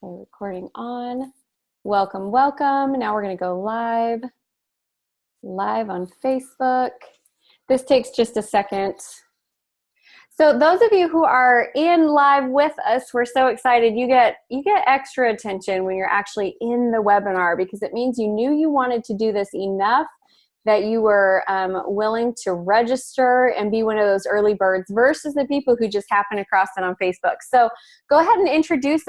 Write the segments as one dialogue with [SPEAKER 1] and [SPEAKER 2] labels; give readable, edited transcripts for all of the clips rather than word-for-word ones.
[SPEAKER 1] Okay, recording on. Welcome, welcome. Now we're going to go live on Facebook. This takes just a second. So those of you who are in live with us, we're so excited. You get extra attention when you're actually in the webinar because it means you knew you wanted to do this enough that you were willing to register and be one of those early birds versus the people who just happen across it on Facebook. So go ahead and introduce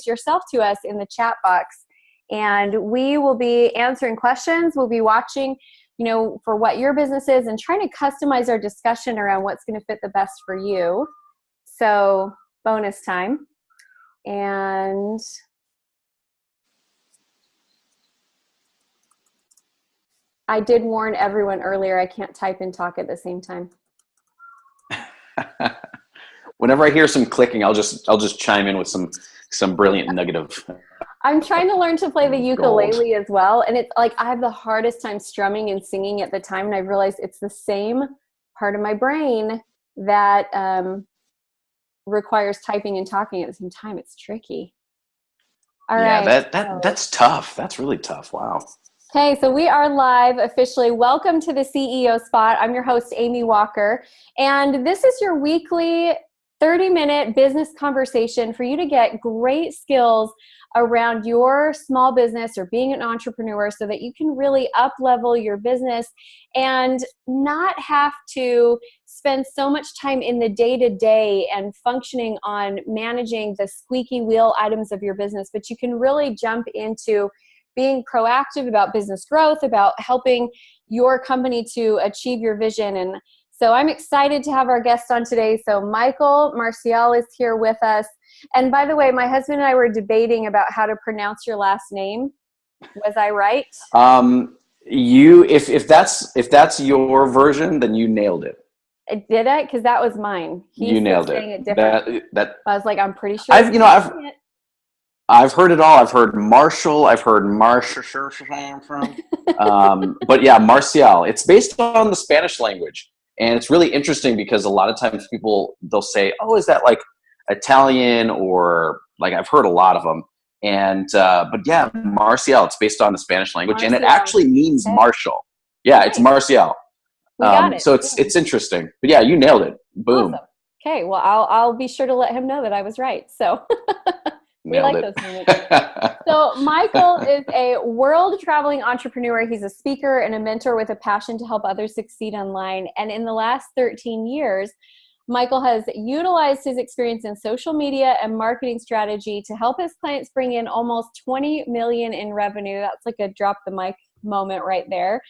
[SPEAKER 1] yourself to us in the chat box, and we will be answering questions. We'll be watching, for what your business is and trying to customize our discussion around what's going to fit the best for you. So bonus time. And I did warn everyone earlier, I can't type and talk at the same time.
[SPEAKER 2] Whenever I hear some clicking, I'll just chime in with some brilliant nugget of.
[SPEAKER 1] I'm trying to learn to play the ukulele as well, and it's like I have the hardest time strumming and singing at the time, and I realized it's the same part of my brain that requires typing and talking at the same time. It's tricky. All right.
[SPEAKER 2] That's tough. That's really tough. Wow.
[SPEAKER 1] Okay, so we are live officially. Welcome to the CEO Spot. I'm your host, Amy Walker, and this is your weekly 30-minute business conversation for you to get great skills around your small business or being an entrepreneur so that you can really up-level your business and not have to spend so much time in the day-to-day and functioning on managing the squeaky wheel items of your business, but you can really jump into being proactive about business growth, about helping your company to achieve your vision. And so I'm excited to have our guest on today. So Michael Marcial is here with us. And by the way, my husband and I were debating about how to pronounce your last name. Was I right?
[SPEAKER 2] If that's your version, then you nailed it.
[SPEAKER 1] Did I? Because that was mine.
[SPEAKER 2] You nailed it.
[SPEAKER 1] Saying it different. I was like, I'm pretty sure.
[SPEAKER 2] I've heard it all. I've heard Marshall. I've heard Marshall. But yeah, Marcial. It's based on the Spanish language, and it's really interesting because a lot of times they'll say, "Oh, is that like Italian?" Or like I've heard a lot of them. And but yeah, Marcial. It's based on the Spanish language, and it actually means Marshall. Yeah, nice. It's Marcial.
[SPEAKER 1] We got it.
[SPEAKER 2] So it's interesting. But yeah, you nailed it. Boom.
[SPEAKER 1] Awesome. Okay, well I'll be sure to let him know that I was right. So. We like those moments. So Michael is a world traveling entrepreneur. He's a speaker and a mentor with a passion to help others succeed online. And in the last 13 years, Michael has utilized his experience in social media and marketing strategy to help his clients bring in almost 20 million in revenue. That's like a drop the mic moment right there.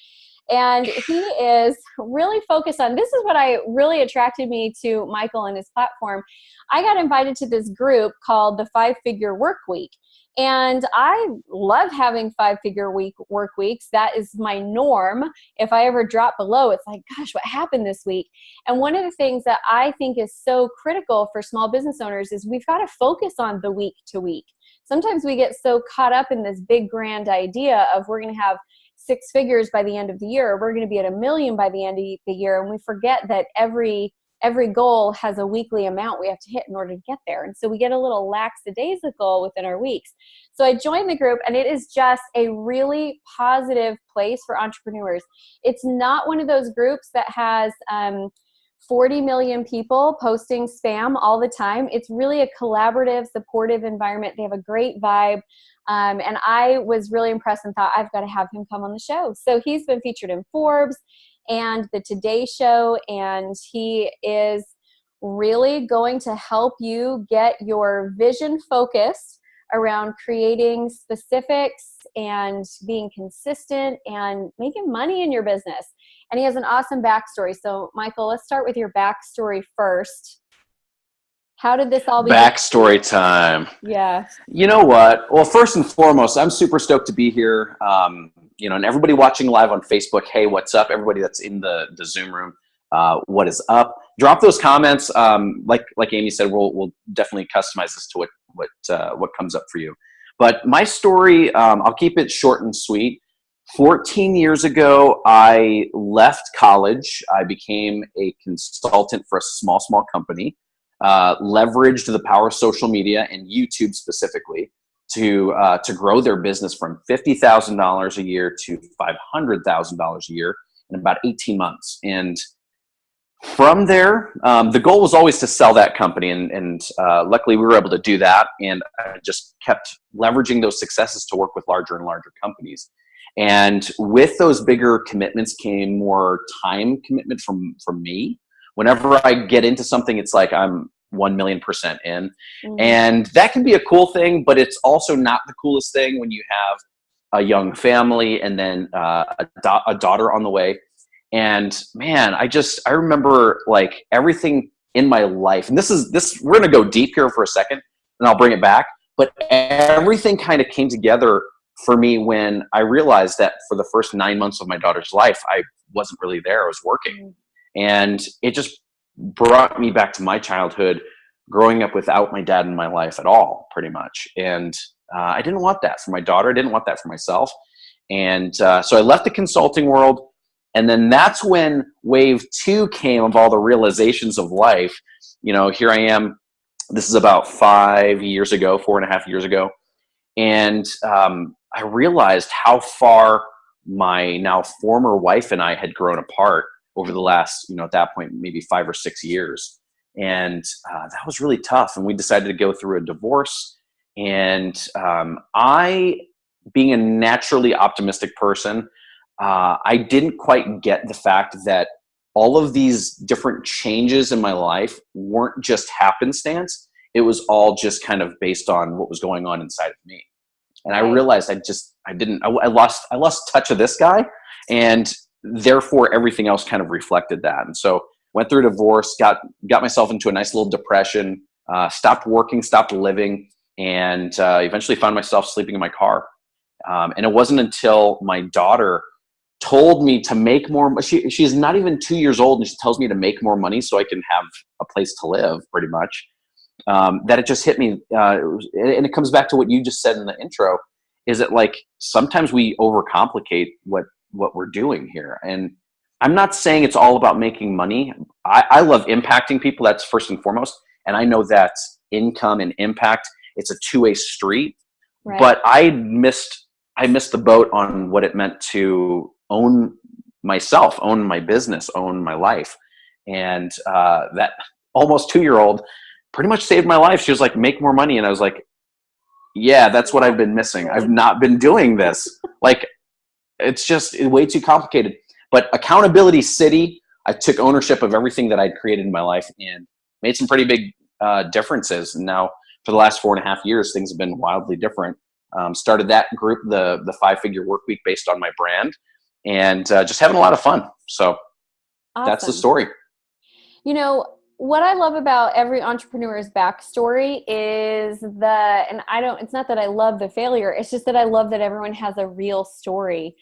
[SPEAKER 1] And he is really focused on, this is what really attracted me to Michael and his platform. I got invited to this group called the 5-Figure Workweek. And I love having 5-figure work weeks. That is my norm. If I ever drop below, it's like, gosh, what happened this week? And one of the things that I think is so critical for small business owners is we've got to focus on the week to week. Sometimes we get so caught up in this big grand idea of we're going to have 6 figures by the end of the year, we're going to be at $1 million by the end of the year, and we forget that every goal has a weekly amount we have to hit in order to get there. And so we get a little lackadaisical within our weeks. So I joined the group, and it is just a really positive place for entrepreneurs. It's not one of those groups that has 40 million people posting spam all the time. It's really a collaborative, supportive environment. They have a great vibe. And I was really impressed and thought, I've got to have him come on the show. So he's been featured in Forbes and the Today Show, and he is really going to help you get your vision focused around creating specifics and being consistent and making money in your business. And he has an awesome backstory. So Michael, let's start with your backstory first. How did this all begin?
[SPEAKER 2] Backstory time.
[SPEAKER 1] Yeah.
[SPEAKER 2] You know what? Well, first and foremost, I'm super stoked to be here. And everybody watching live on Facebook, hey, what's up? Everybody that's in the Zoom room, what is up? Drop those comments. Like Amy said, we'll definitely customize this to what comes up for you. But my story, I'll keep it short and sweet. 14 years ago, I left college. I became a consultant for a small company. leveraged the power of social media and YouTube specifically to grow their business from $50,000 a year to $500,000 a year in about 18 months. And from there, the goal was always to sell that company, and luckily we were able to do that. And I just kept leveraging those successes to work with larger and larger companies. And with those bigger commitments came more time commitment from me. Whenever I get into something, it's like I'm 1,000,000% in. Mm-hmm. And that can be a cool thing, but it's also not the coolest thing when you have a young family and then a daughter on the way. And man, I remember like everything in my life, and we're going to go deep here for a second and I'll bring it back. But everything kind of came together for me when I realized that for the first 9 months of my daughter's life, I wasn't really there. I was working. And it just brought me back to my childhood, growing up without my dad in my life at all, pretty much. And I didn't want that for my daughter. I didn't want that for myself. And so I left the consulting world. And then that's when wave 2 came of all the realizations of life. You know, here I am. This is about 4.5 years ago. And I realized how far my now former wife and I had grown apart over the last, at that point, maybe 5 or 6 years. And that was really tough. And we decided to go through a divorce. And I, being a naturally optimistic person, I didn't quite get the fact that all of these different changes in my life weren't just happenstance. It was all just kind of based on what was going on inside of me. And I realized I lost touch of this guy, and therefore everything else kind of reflected that. And so went through a divorce, got myself into a nice little depression, stopped working, stopped living, and eventually found myself sleeping in my car. And it wasn't until my daughter told me to make more. She's not even 2 years old, and she tells me to make more money so I can have a place to live, pretty much. That it just hit me, and it comes back to what you just said in the intro. Is that like sometimes we overcomplicate what we're doing here? And I'm not saying it's all about making money. I love impacting people. That's first and foremost. And I know that income and impact, it's a two-way street. Right. But I missed the boat on what it meant to own myself, own my business, own my life. And that almost 2-year-old pretty much saved my life. She was like, make more money. And I was like, yeah, that's what I've been missing. I've not been doing this. Like, it's just way too complicated. But accountability city, I took ownership of everything that I'd created in my life and made some pretty big differences. And now for the last 4.5 years, things have been wildly different. Started that group, the 5-figure Workweek, based on my brand, and just having a lot of fun. So awesome. That's the story.
[SPEAKER 1] What I love about every entrepreneur's backstory is it's not that I love the failure. It's just that I love that everyone has a real story.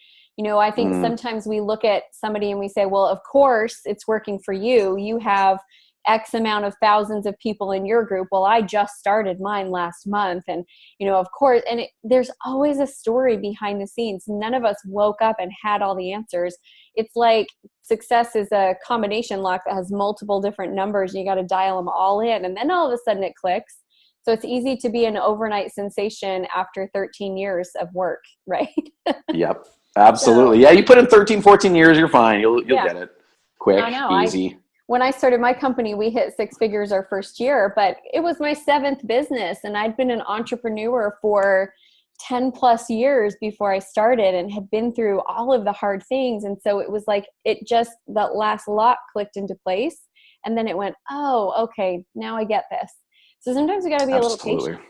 [SPEAKER 1] I think sometimes we look at somebody and we say, well, of course it's working for you. You have X amount of thousands of people in your group. Well, I just started mine last month. And, of course, and there's always a story behind the scenes. None of us woke up and had all the answers. It's like success is a combination lock that has multiple different numbers. And you got to dial them all in. And then all of a sudden it clicks. So it's easy to be an overnight sensation after 13 years of work, right?
[SPEAKER 2] Yep, absolutely. Yeah, you put in 13, 14 years, you're fine. You'll get it quick, easy.
[SPEAKER 1] When I started my company, we hit 6 figures our first year, but it was my 7th business. And I'd been an entrepreneur for 10 plus years before I started and had been through all of the hard things. And so it was like, that last lock clicked into place. And then it went, oh, okay, now I get this. So sometimes we got to be a little patient.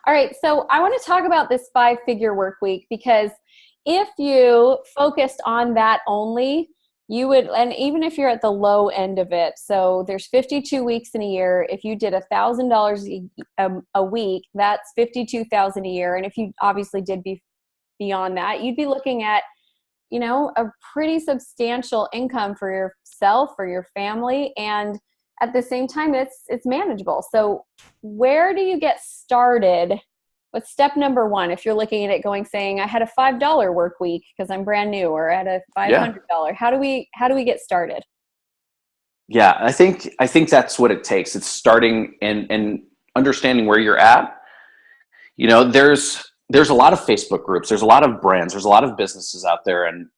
[SPEAKER 1] All right. So I want to talk about this 5-figure work week, because if you focused on that only, you would, and even if you're at the low end of it, so there's 52 weeks in a year. If you did $1,000 a week, that's $52,000 a year. And if you obviously did beyond that, you'd be looking at, a pretty substantial income for yourself, for your family, and at the same time, it's manageable. So where do you get started? What's step number 1? If you're looking at it saying, I had a $5 work week because I'm brand new, or at a $500, how do we get started?
[SPEAKER 2] Yeah, I think that's what it takes. It's starting and understanding where you're at. There's a lot of Facebook groups, there's a lot of brands, there's a lot of businesses out there, and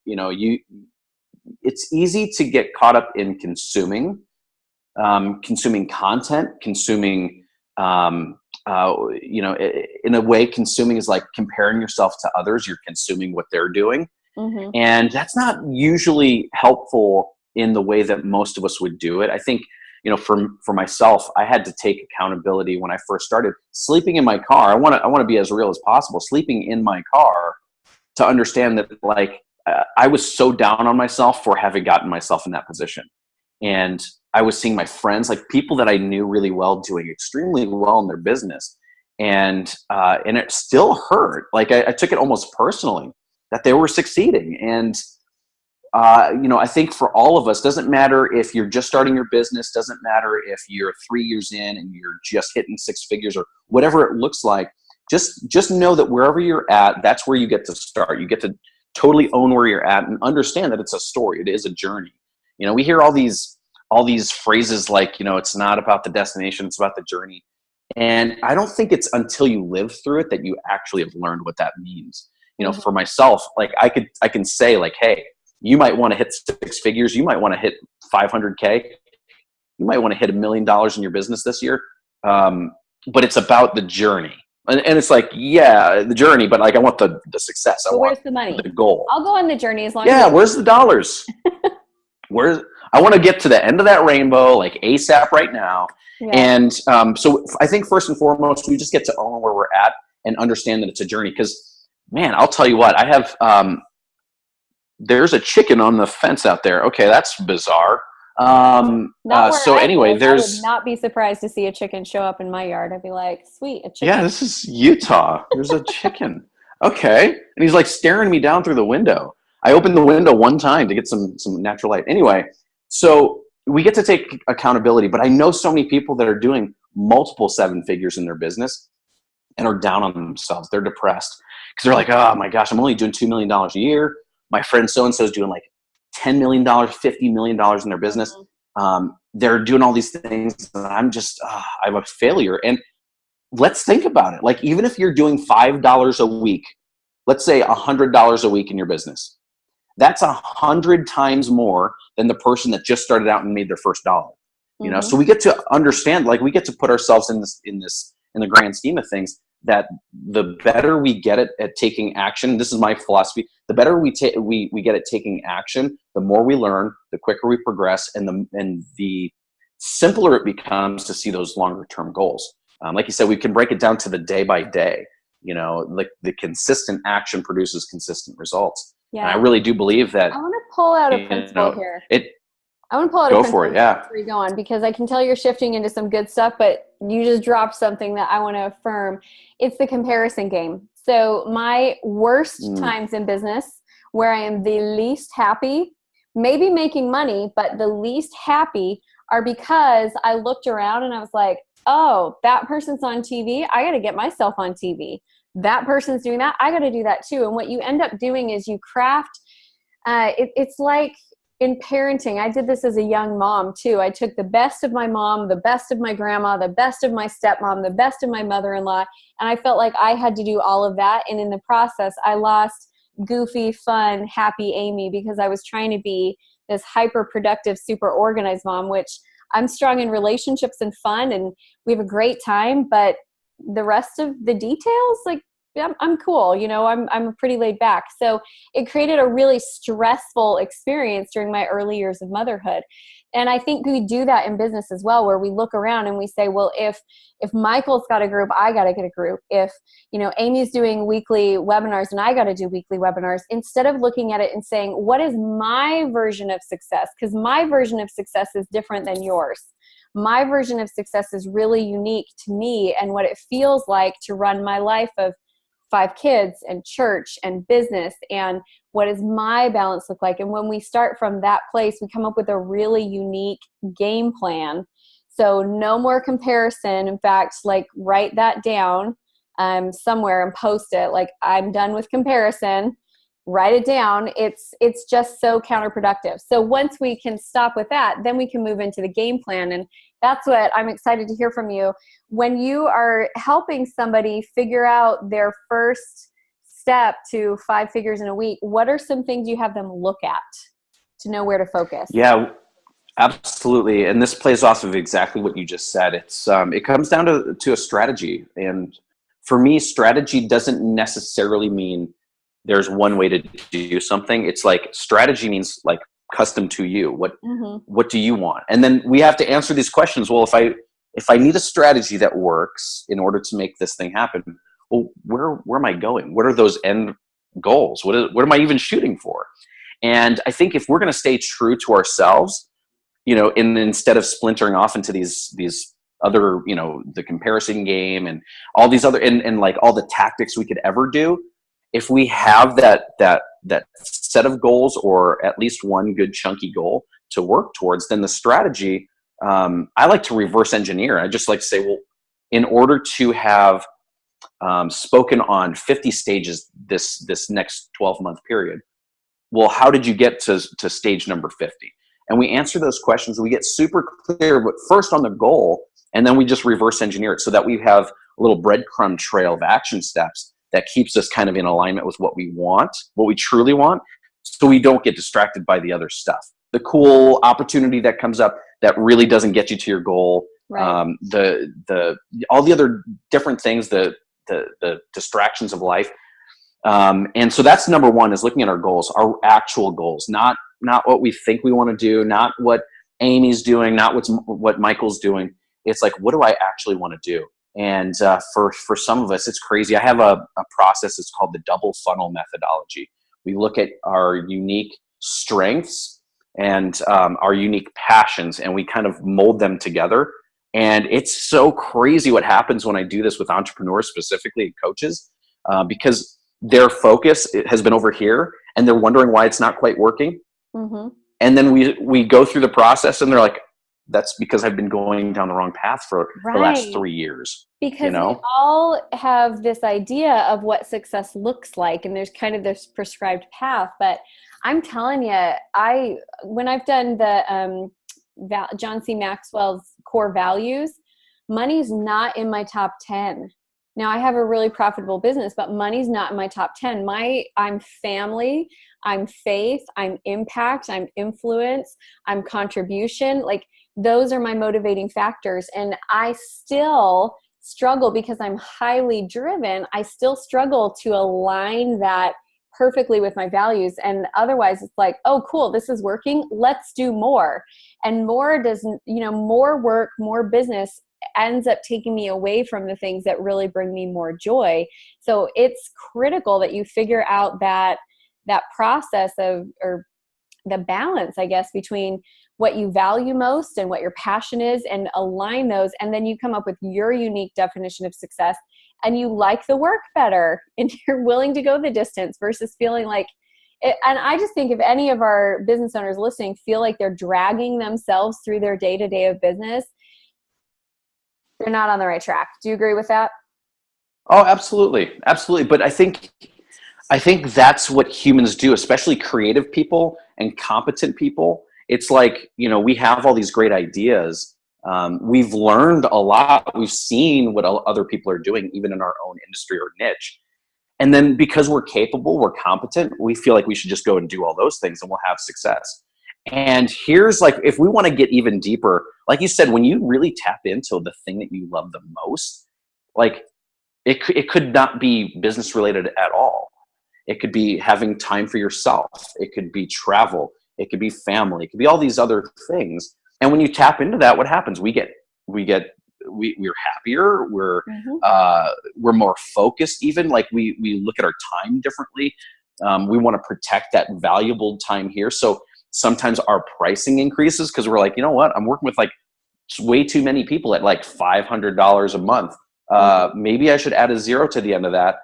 [SPEAKER 2] it's easy to get caught up in consuming content, consuming, in a way, consuming is like comparing yourself to others. You're consuming what they're doing.
[SPEAKER 1] Mm-hmm.
[SPEAKER 2] And that's not usually helpful in the way that most of us would do it. I think, for myself, I had to take accountability when I first started sleeping in my car. I want to be as real as possible. Sleeping in my car, to understand that, like, I was so down on myself for having gotten myself in that position. And I was seeing my friends, like people that I knew really well, doing extremely well in their business. And it still hurt. Like I took it almost personally that they were succeeding. And, I think for all of us, doesn't matter if you're just starting your business, doesn't matter if you're 3 years in and you're just hitting six figures or whatever it looks like, just know that wherever you're at, that's where you get to start. You get to totally own where you're at and understand that it's a story. It is a journey. We hear all these phrases like, it's not about the destination, it's about the journey. And I don't think it's until you live through it that you actually have learned what that means.
[SPEAKER 1] Mm-hmm.
[SPEAKER 2] For myself, like I can say, like, hey, you might want to hit six figures. You might want to hit 500K. You might want to hit $1 million in your business this year. But it's about the journey. And it's like, yeah, the journey, but like, I want the success. I want
[SPEAKER 1] where's the money?
[SPEAKER 2] The goal.
[SPEAKER 1] I'll go on the journey as long
[SPEAKER 2] as. Yeah,
[SPEAKER 1] as
[SPEAKER 2] where's the dollars? I want to get to the end of that rainbow, like ASAP right now. Yeah. And so I think first and foremost, we just get to own where we're at and understand that it's a journey. Because, man, I'll tell you what, I have, there's a chicken on the fence out there. Okay, that's bizarre. So anyway, I would
[SPEAKER 1] not be surprised to see a chicken show up in my yard. I'd be like, sweet, a chicken.
[SPEAKER 2] Yeah, this is Utah. There's a chicken. Okay. And he's like staring me down through the window. I opened the window one time to get some natural light. Anyway, so we get to take accountability, but I know so many people that are doing multiple seven figures in their business and are down on themselves. They're depressed because they're like, oh my gosh, I'm only doing $2 million a year. My friend so-and-so is doing like $10 million, $50 million in their business. They're doing all these things, and I'm just, I'm a failure. And let's think about it. Like, even if you're doing $5 a week, let's say $100 a week in your business, that's 100 times more than the person that just started out and made their first dollar. So we get to understand, like, we get to put ourselves in the grand scheme of things, that the better we get at taking action, this is my philosophy, the better we get at taking action, the more we learn, the quicker we progress, and the simpler it becomes to see those longer term goals. Like you said, we can break it down to the day by day. Like the consistent action produces consistent results. Yeah. And I really do believe that.
[SPEAKER 1] I want to pull out a principle here. I want to pull out a principle.
[SPEAKER 2] Go for it, yeah.
[SPEAKER 1] Before you go on, because I can tell you're shifting into some good stuff, but you just dropped something that I want to affirm. It's the comparison game. So my worst times in business, where I am the least happy, maybe making money, but the least happy, are because I looked around and I was like, oh, that person's on TV. I got to get myself on TV. That person's doing that. I got to do that too. And what you end up doing is you craft, it's like in parenting. I did this as a young mom too. I took the best of my mom, the best of my grandma, the best of my stepmom, the best of my mother-in-law. And I felt like I had to do all of that. And in the process, I lost goofy, fun, happy Amy, because I was trying to be this hyper productive, super organized mom, which I'm strong in relationships and fun, and we have a great time, but the rest of the details, like, I'm cool. I'm pretty laid back. So it created a really stressful experience during my early years of motherhood. And I think we do that in business as well, where we look around and we say, well, if Michael's got a group, I got to get a group. If, Amy's doing weekly webinars and I got to do weekly webinars, instead of looking at it and saying, what is my version of success? Because my version of success is different than yours. My version of success is really unique to me and what it feels like to run my life of 5 kids and church and business, and what does my balance look like? And when we start from that place, we come up with a really unique game plan. So no more comparison. In fact, like, write that down somewhere and post it. Like, I'm done with comparison. write it down. It's just so counterproductive. So once we can stop with that, then we can move into the game plan. And that's what I'm excited to hear from you. When you are helping somebody figure out their first step to 5 figures in a week, what are some things you have them look at to know where to focus?
[SPEAKER 2] Yeah, absolutely. And this plays off of exactly what you just said. It comes down to a strategy. And for me, strategy doesn't necessarily mean there's one way to do something. It's like strategy means like custom to you. What do you want? And then we have to answer these questions. Well, if I need a strategy that works in order to make this thing happen, well, where am I going? What are those end goals? What am I even shooting for? And I think if we're going to stay true to ourselves, and instead of splintering off into these other, the comparison game and all these other, and like all the tactics we could ever do, if we have that set of goals, or at least one good chunky goal to work towards, then the strategy, I like to reverse engineer. I just like to say, well, in order to have spoken on 50 stages this next 12-month period, well, how did you get to stage number 50? And we answer those questions. We get super clear, but first on the goal, and then we just reverse engineer it so that we have a little breadcrumb trail of action steps that keeps us kind of in alignment with what we want, what we truly want, so we don't get distracted by the other stuff. The cool opportunity that comes up that really doesn't get you to your goal,
[SPEAKER 1] right.
[SPEAKER 2] The all the other different things, the distractions of life. And so that's number one, is looking at our goals, our actual goals, not what we think we want to do, not what Amy's doing, not what Michael's doing. It's like, what do I actually want to do? And for some of us, it's crazy. I have a process. It's called the double funnel methodology. We look at our unique strengths and our unique passions, and we kind of mold them together. And it's so crazy what happens when I do this with entrepreneurs, specifically and coaches, because their focus has been over here and they're wondering why it's not quite working. And then we go through the process and they're like, that's because I've been going down the wrong path for the last 3 years.
[SPEAKER 1] Because we all have this idea of what success looks like, and there's kind of this prescribed path. But I'm telling you, when I've done the John C. Maxwell's core values, money's not in my top 10. Now, I have a really profitable business, but money's not in my top 10. I'm family, I'm faith, I'm impact, I'm influence, I'm contribution. Like, those are my motivating factors. And I still struggle, because I'm highly driven. I still struggle to align that perfectly with my values. And otherwise it's like, oh, cool, this is working. Let's do more. And more work, more business ends up taking me away from the things that really bring me more joy. So it's critical that you figure out that process or the balance, I guess, between what you value most and what your passion is, and align those. And then you come up with your unique definition of success, and you like the work better, and you're willing to go the distance versus feeling like it. And I just think if any of our business owners listening feel like they're dragging themselves through their day-to-day of business, they're not on the right track. Do you agree with that?
[SPEAKER 2] Oh, absolutely. Absolutely. But I think that's what humans do, especially creative people and competent people. It's like, we have all these great ideas. We've learned a lot. We've seen what other people are doing, even in our own industry or niche. And then because we're capable, we're competent, we feel like we should just go and do all those things and we'll have success. And here's like, if we want to get even deeper, like you said, when you really tap into the thing that you love the most, like it could not be business related at all. It could be having time for yourself. It could be travel. It could be family. It could be all these other things. And when you tap into that, what happens? We're happier. We're more focused. Even like we look at our time differently. We want to protect that valuable time here. So sometimes our pricing increases because we're like, you know what? I'm working with like way too many people at like $500 a month. Maybe I should add a zero to the end of that.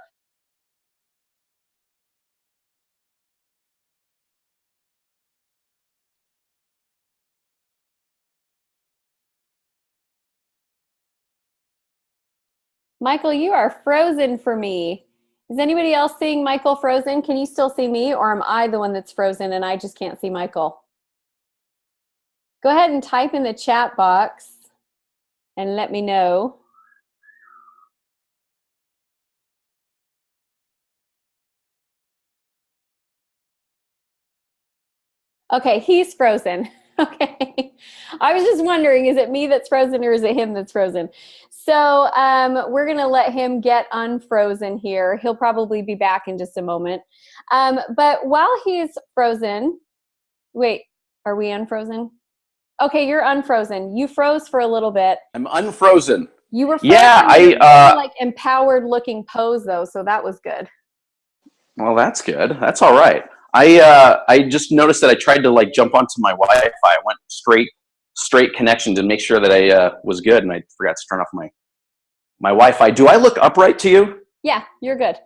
[SPEAKER 1] Michael, you are frozen for me. Is anybody else seeing Michael frozen? Can you still see me, or am I the one that's frozen and I just can't see Michael? Go ahead and type in the chat box and let me know. Okay, he's frozen. Okay. I was just wondering, is it me that's frozen or is it him that's frozen? So we're going to let him get unfrozen here. He'll probably be back in just a moment. But while he's frozen, wait, are we unfrozen? Okay, you're unfrozen. You froze for a little bit.
[SPEAKER 2] I'm unfrozen.
[SPEAKER 1] You were frozen.
[SPEAKER 2] Yeah,
[SPEAKER 1] like empowered looking pose though, so that was good.
[SPEAKER 2] Well, that's good. That's all right. I just noticed that I tried to like jump onto my Wi-Fi. I went straight connection to make sure that I was good, and I forgot to turn off my Wi-Fi. Do I look upright to you?
[SPEAKER 1] Yeah, you're good.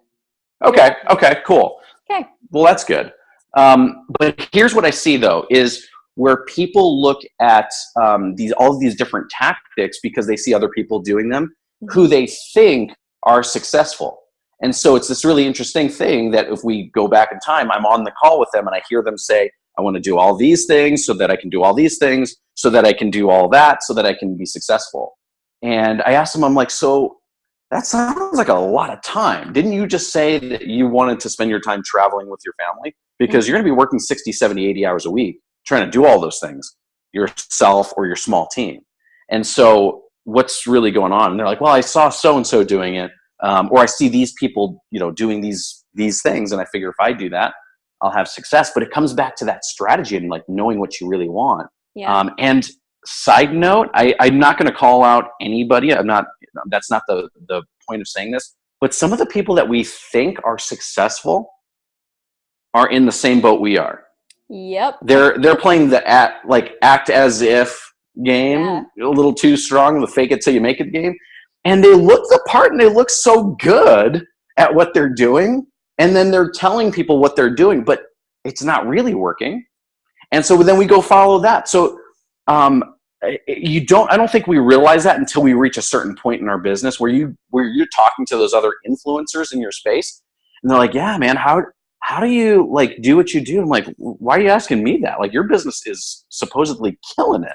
[SPEAKER 2] Okay. Okay. Cool.
[SPEAKER 1] Okay.
[SPEAKER 2] Well, that's good. But here's what I see though: is where people look at all of these different tactics because they see other people doing them, who they think are successful. And so it's this really interesting thing that if we go back in time, I'm on the call with them and I hear them say, I want to do all these things so that I can do all these things, so that I can do all that, so that I can be successful. And I asked them, I'm like, so that sounds like a lot of time. Didn't you just say that you wanted to spend your time traveling with your family? Because you're going to be working 60, 70, 80 hours a week trying to do all those things yourself or your small team. And so what's really going on? And they're like, well, I saw so-and-so doing it. Or I see these people, doing these things, and I figure if I do that, I'll have success. But it comes back to that strategy and like knowing what you really want.
[SPEAKER 1] Yeah.
[SPEAKER 2] And side note, I'm not going to call out anybody. That's not the point of saying this. But some of the people that we think are successful are in the same boat we are.
[SPEAKER 1] Yep.
[SPEAKER 2] They're playing the act as if game, a little too strong, the fake it till you make it game. And they look the part and they look so good at what they're doing. And then they're telling people what they're doing, but it's not really working. And so then we go follow that. So I don't think we realize that until we reach a certain point in our business where you're talking to those other influencers in your space. And they're like, yeah, man, how do you like do what you do? I'm like, why are you asking me that? Like your business is supposedly killing it.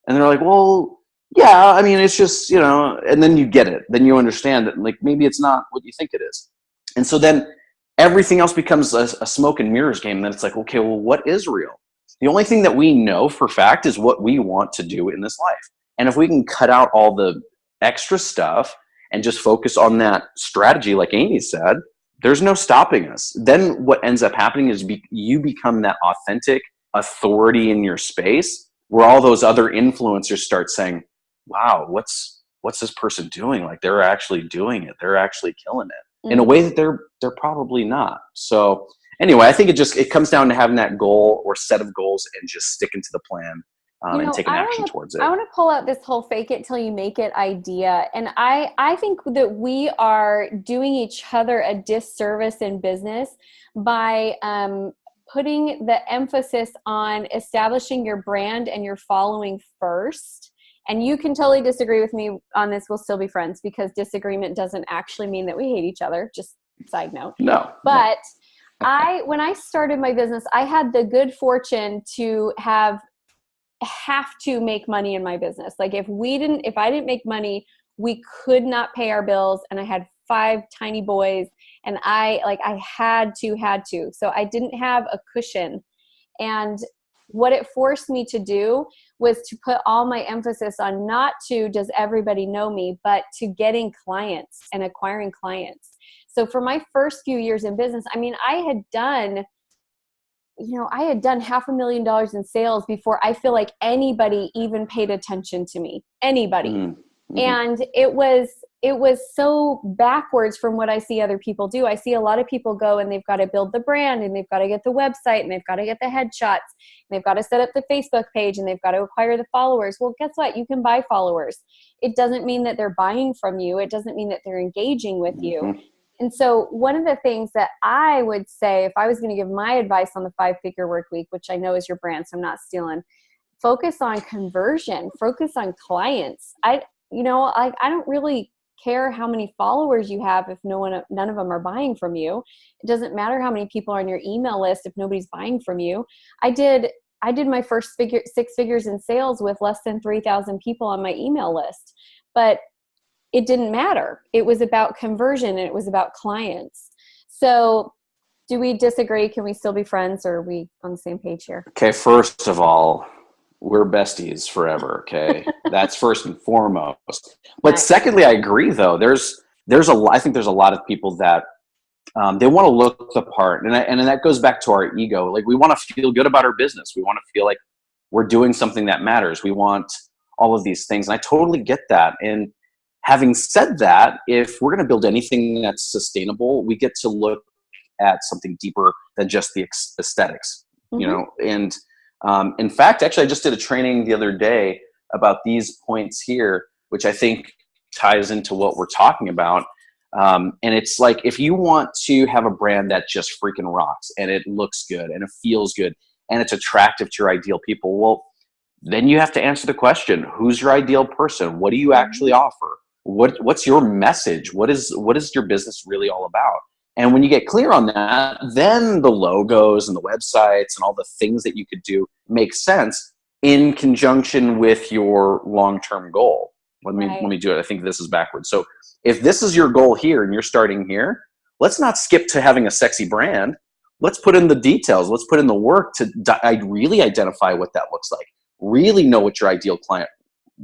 [SPEAKER 2] And they're like, well, yeah, I mean, it's just, and then you get it. Then you understand that like maybe it's not what you think it is. And so then everything else becomes a smoke and mirrors game. And then it's like, okay, well, what is real? The only thing that we know for fact is what we want to do in this life. And if we can cut out all the extra stuff and just focus on that strategy, like Amy said, there's no stopping us. Then what ends up happening is you become that authentic authority in your space where all those other influencers start saying, wow, what's this person doing? Like they're actually doing it. They're actually killing it in a way that they're probably not. So anyway, I think it comes down to having that goal or set of goals and just sticking to the plan and taking action towards it.
[SPEAKER 1] I want to pull out this whole fake it till you make it idea. And I think that we are doing each other a disservice in business by putting the emphasis on establishing your brand and your following first. And you can totally disagree with me on this. We'll still be friends because disagreement doesn't actually mean that we hate each other. Just side note.
[SPEAKER 2] No.
[SPEAKER 1] But when I started my business, I had the good fortune to have to make money in my business. Like if I didn't make money, we could not pay our bills. And I had 5 tiny boys and I had to. So I didn't have a cushion. And what it forced me to do was to put all my emphasis on not to does everybody know me, but to getting clients and acquiring clients. So for my first few years in business, I mean, I had done $500,000 in sales before I feel like anybody even paid attention to me. Anybody. Mm-hmm. And it was so backwards from what I see other people do. I see a lot of people go and they've got to build the brand and they've got to get the website and they've got to get the headshots and they've got to set up the Facebook page and they've got to acquire the followers. Well, guess what? You can buy followers. It doesn't mean that they're buying from you. It doesn't mean that they're engaging with you. And so one of the things that I would say, if I was going to give my advice on the 5-figure work week, which I know is your brand, so I'm not stealing, focus on conversion, focus on clients. I don't really care how many followers you have if none of them are buying from you. It doesn't matter how many people are on your email list if nobody's buying from you. I did my first 6 figures in sales with less than 3,000 people on my email list, but it didn't matter. It was about conversion and it was about clients. So do we disagree? Can we still be friends, or are we on the same page here?
[SPEAKER 2] Okay, first of all, we're besties forever, okay? That's first and foremost. But
[SPEAKER 1] Nice.
[SPEAKER 2] Secondly, I agree though. I think there's a lot of people that they want to look the part. And that goes back to our ego. Like, we want to feel good about our business. We want to feel like we're doing something that matters. We want all of these things. And I totally get that. And having said that, if we're going to build anything that's sustainable, we get to look at something deeper than just the aesthetics, you know? And in fact, actually, I just did a training the other day about these points here, which I think ties into what we're talking about. And it's like, if you want to have a brand that just freaking rocks and it looks good and it feels good and it's attractive to your ideal people, well, then you have to answer the question, who's your ideal person? What do you actually offer? What's your message? What is your business really all about? And when you get clear on that, then the logos and the websites and all the things that you could do make sense in conjunction with your long-term goal. Let me do it. I think this is backwards. So if this is your goal here and you're starting here, let's not skip to having a sexy brand. Let's put in the details. Let's put in the work to really identify what that looks like. Really know what your ideal client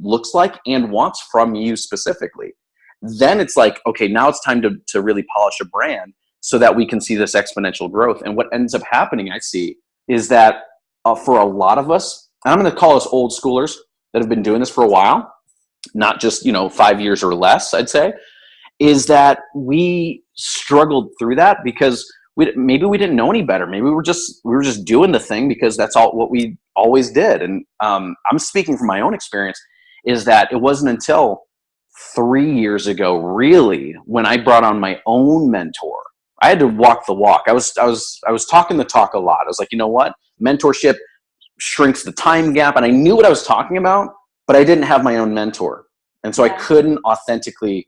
[SPEAKER 2] looks like and wants from you specifically. Then it's like, okay, now it's time to really polish a brand so that we can see this exponential growth. And what ends up happening, I see, is that for a lot of us, and I'm going to call us old schoolers that have been doing this for a while, not just 5 years or less, I'd say, is that we struggled through that because maybe we didn't know any better. Maybe we were just doing the thing because that's all what we always did. And I'm speaking from my own experience, is that it wasn't until 3 years ago, really, when I brought on my own mentor. I had to walk the walk. I was talking the talk a lot. I was like, you know what? Mentorship shrinks the time gap, and I knew what I was talking about, but I didn't have my own mentor, and so I couldn't authentically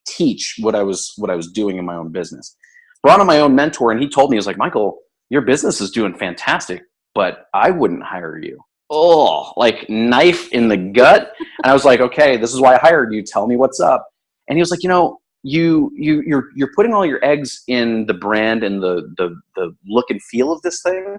[SPEAKER 2] teach what I was doing in my own business. Brought on my own mentor, and he told me, he was like, Michael, your business is doing fantastic, but I wouldn't hire you. Oh, like knife in the gut. And I was like, okay, this is why I hired you. Tell me what's up. And he was like, you're putting all your eggs in the brand and the look and feel of this thing,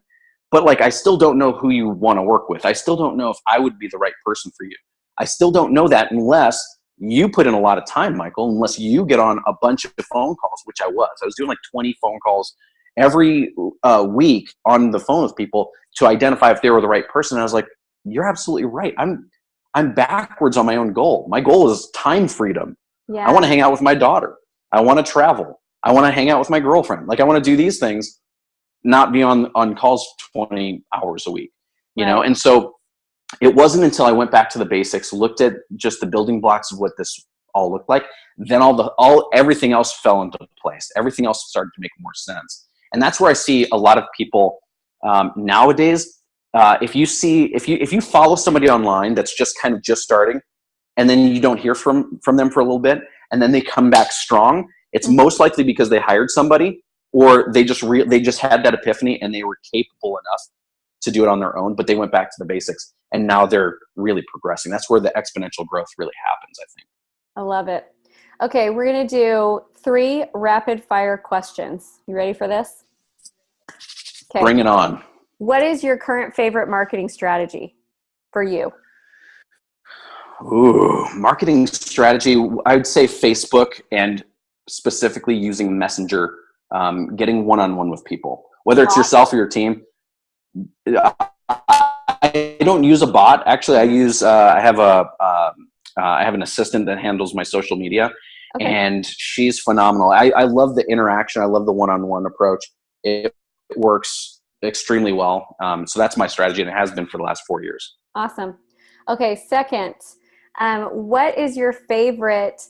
[SPEAKER 2] but like, I still don't know who you want to work with. I still don't know if I would be the right person for you. I still don't know that unless you put in a lot of time, Michael, unless you get on a bunch of phone calls, which I was doing like 20 phone calls every week on the phone with people to identify if they were the right person. And I was like, you're absolutely right. I'm backwards on my own goal. My goal is time freedom. Yeah. I want to hang out with my daughter. I want to travel. I want to hang out with my girlfriend. Like, I want to do these things, not be on calls 20 hours a week, you know? And so it wasn't until I went back to the basics, looked at just the building blocks of what this all looked like, then everything else fell into place. Everything else started to make more sense. And that's where I see a lot of people nowadays. If you follow somebody online that's just kind of just starting, and then you don't hear from them for a little bit, and then they come back strong, it's most likely because they hired somebody, or they just had that epiphany and they were capable enough to do it on their own, but they went back to the basics, and now they're really progressing. That's where the exponential growth really happens, I think.
[SPEAKER 1] I love it. Okay, we're going to do 3 rapid fire questions. You ready for this? Okay.
[SPEAKER 2] Bring it on.
[SPEAKER 1] What is your current favorite marketing strategy for you?
[SPEAKER 2] Ooh, marketing strategy. I would say Facebook, and specifically using Messenger, getting one-on-one with people, whether it's yourself or your team. I don't use a bot. Actually, I have an assistant that handles my social media, and she's phenomenal. I love the interaction. I love the one-on-one approach. It works extremely well. So that's my strategy, and it has been for the last 4 years.
[SPEAKER 1] Awesome. Okay. Second, what is your favorite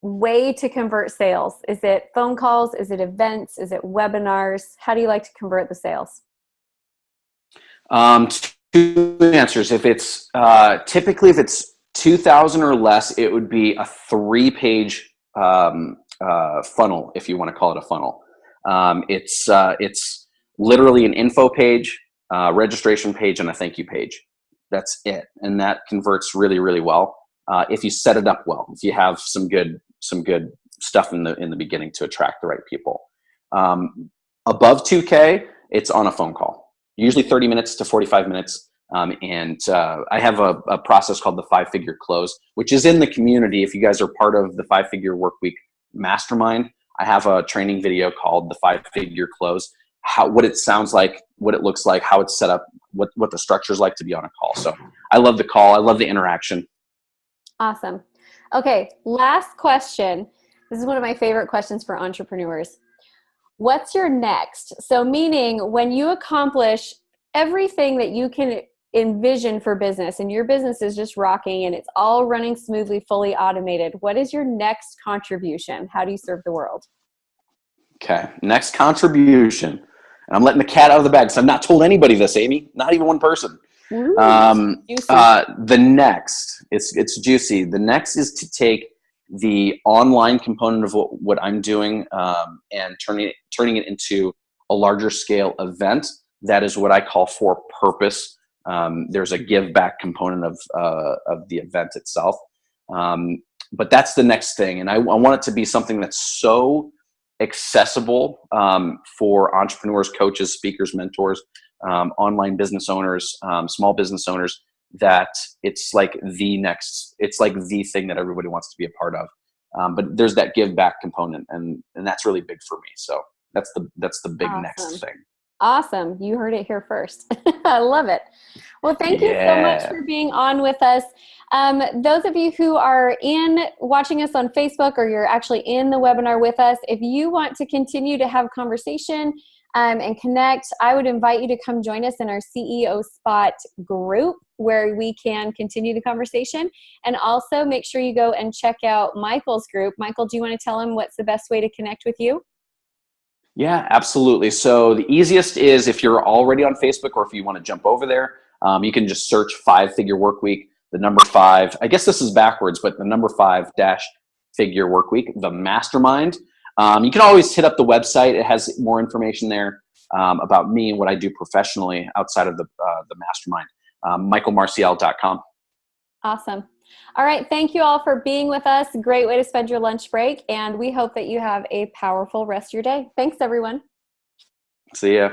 [SPEAKER 1] way to convert sales? Is it phone calls? Is it events? Is it webinars? How do you like to convert the sales?
[SPEAKER 2] 2 answers. If it's typically, if it's 2,000 or less, it would be a 3-page funnel, if you want to call it a funnel. It's literally an info page, registration page, and a thank you page. That's it, and that converts really, really well if you set it up well. If you have some good stuff in the beginning to attract the right people. Above 2K, it's on a phone call, usually 30 minutes to 45 minutes. And I have a process called the 5-figure close, which is in the community. If you guys are part of the 5-figure Workweek mastermind, I have a training video called the 5-figure close, what it sounds like, what it looks like, how it's set up, what the structure is like to be on a call. So I love the call. I love the interaction.
[SPEAKER 1] Awesome. Okay. Last question. This is one of my favorite questions for entrepreneurs. What's your next? So meaning when you accomplish everything that you can envision for business and your business is just rocking and it's all running smoothly, fully automated, what is your next contribution? How do you serve the world?
[SPEAKER 2] Okay. Next contribution. And I'm letting the cat out of the bag because I've not told anybody this, Amy, not even one person. The next, it's juicy. The next is to take the online component of what I'm doing and turning it into a larger scale event. That is what I call for purpose. There's a give back component of the event itself. But that's the next thing. And I want it to be something that's so accessible for entrepreneurs, coaches, speakers, mentors, online business owners, small business owners, that it's like the thing that everybody wants to be a part of. But there's that give back component, and that's really big for me. So that's the big next thing.
[SPEAKER 1] Awesome. You heard it here first. I love it. Well, thank you so much for being on with us. Those of you who are watching us on Facebook, or you're actually in the webinar with us, if you want to continue to have conversation and connect, I would invite you to come join us in our CEO Spot group where we can continue the conversation. And also make sure you go and check out Michael's group. Michael, do you want to tell him what's the best way to connect with you?
[SPEAKER 2] Yeah, absolutely. So the easiest is if you're already on Facebook, or if you want to jump over there, you can just search 5-figure Workweek, the number 5. I guess this is backwards, but the number 5-figure Workweek, the mastermind. You can always hit up the website. It has more information there about me and what I do professionally outside of the mastermind. michaelmarcial.com.
[SPEAKER 1] Awesome. All right. Thank you all for being with us. Great way to spend your lunch break. And we hope that you have a powerful rest of your day. Thanks, everyone.
[SPEAKER 2] See ya.